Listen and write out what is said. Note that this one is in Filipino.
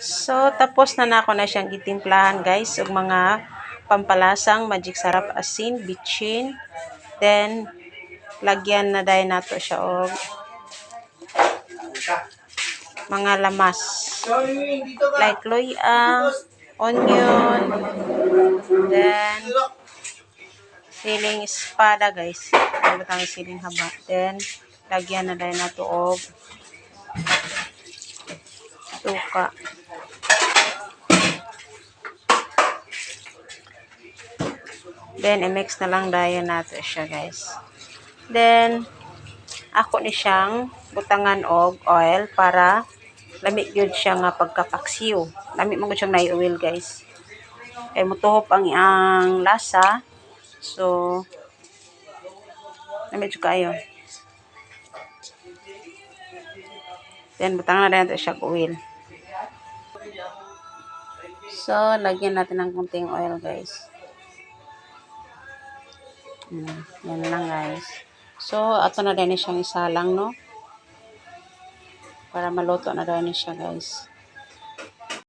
So, tapos na nako na siyang gitimplahan, guys, ug mga pampalasang magic sarap asin, bitchin. Then, lagyan na dahil nato siya og mga lamas. Like loyang, onion, then, siling espada, guys. Pagkatang siling haba. Then, lagyan na dahil nato og suka. Then, i-mix na lang dahil nato siya, guys. Then, ako ni siyang butangan og oil para lamig yun siya nga pagkapaksiw. Lamig mo siyang nai-oil, guys. Kaya mutuhop ang lasa. So, lamig siya kayo. Then, butangan na rin siya oil. So, lagyan natin ng kunting oil, guys. Yan lang, guys. So, ato na din siyang isalang, no? Para maluto na din siya, guys.